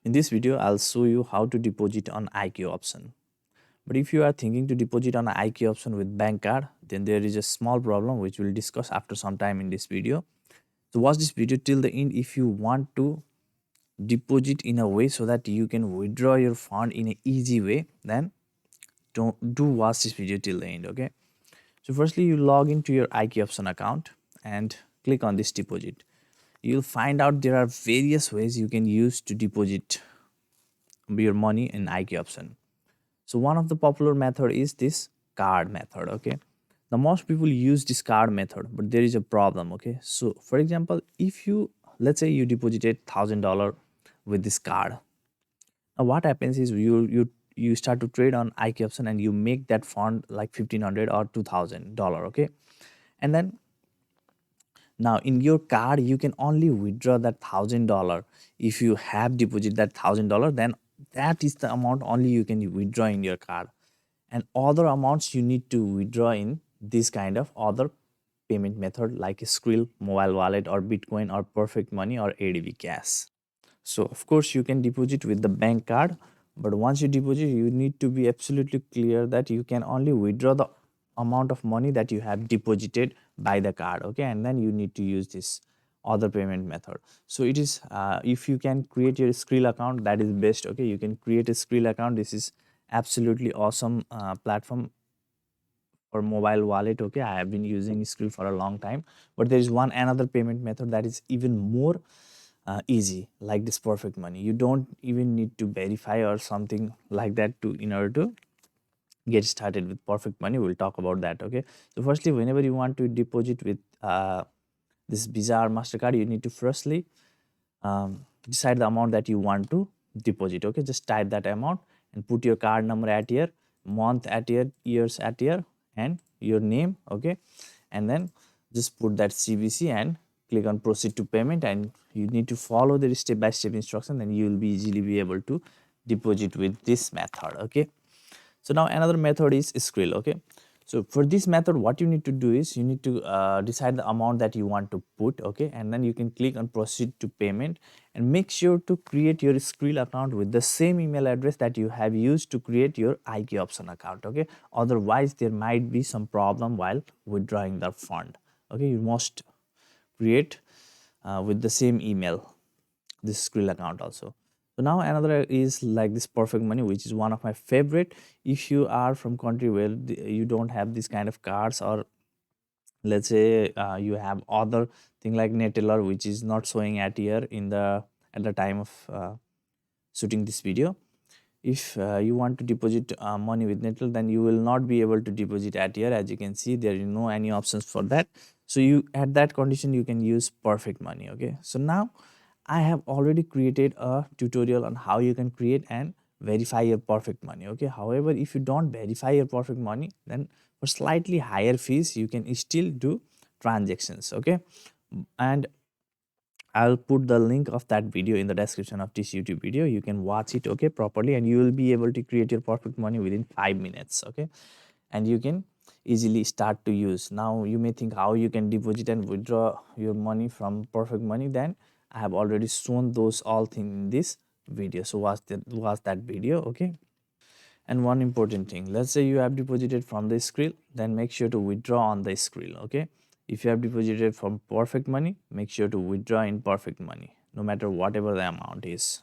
In this video, I'll show you how to deposit on IQ option. But if you are thinking to deposit on IQ option with bank card, then there is a small problem which we'll discuss after some time in this video. So watch this video till the end if you want to deposit in a way so that you can withdraw your fund in an easy way. Then don't do watch this video till the end. Okay. So firstly, you log into your IQ option account and click on this deposit. You'll find out there are various ways you can use to deposit your money in IQ option. So one of the popular method is this card method. Okay, the most people use this card method, but there is a problem. Okay, so for example, if you, let's say you deposited $1,000 with this card, now what happens is you start to trade on IQ option and you make that fund like 1,500 or $2,000. Okay, and then now in your card you can only withdraw that $1,000. If you have deposited that $1,000, then that is the amount only you can withdraw in your card, and other amounts you need to withdraw in this kind of other payment method like Skrill, mobile wallet, or Bitcoin, or Perfect Money, or ADB Cash. So of course you can deposit with the bank card, but once you deposit you need to be absolutely clear that you can only withdraw the amount of money that you have deposited by the card. Okay, and then you need to use this other payment method. So it is if you can create your Skrill account, that is best. Okay, you can create a Skrill account. This is absolutely awesome platform for mobile wallet. Okay, I have been using Skrill for a long time, but there is one another payment method that is even more easy, like this Perfect Money. You don't even need to verify or something like that to in order to get started with Perfect Money. We'll talk about that. Okay, so firstly, whenever you want to deposit with this Visa or Mastercard, you need to firstly decide the amount that you want to deposit. Okay, just type that amount and put your card number at here, month at here, years at here, and your name. Okay, and then just put that CVC and click on proceed to payment, and you need to follow the step-by-step instruction, then you will be easily be able to deposit with this method. Okay, so now another method is Skrill. Okay, so for this method what you need to do is you need to decide the amount that you want to put. Okay, and then you can click on proceed to payment, and make sure to create your Skrill account with the same email address that you have used to create your IQ option account. Okay, otherwise there might be some problem while withdrawing the fund. Okay, you must create with the same email this Skrill account also. So now another is like this Perfect Money, which is one of my favorite. If you are from country where you don't have this kind of cards, or let's say you have other thing like Neteller, which is not showing at here in the at the time of shooting this video. If you want to deposit money with Neteller, then you will not be able to deposit at here. As you can see, there is no any options for that. So you, at that condition, you can use Perfect Money. Okay, so now I have already created a tutorial on how you can create and verify your Perfect Money. Okay, however, if you don't verify your Perfect Money, then for slightly higher fees you can still do transactions. Okay, and I'll put the link of that video in the description of this YouTube video. You can watch it, okay, properly, and you will be able to create your Perfect Money within 5 minutes. Okay, and you can easily start to use. Now you may think how you can deposit and withdraw your money from Perfect Money. Then I have already shown those all things in this video. So watch that video. Okay, and one important thing, let's say you have deposited from the Skrill, then make sure to withdraw on the Skrill. Okay, if you have deposited from Perfect Money, make sure to withdraw in Perfect Money, no matter whatever the amount is.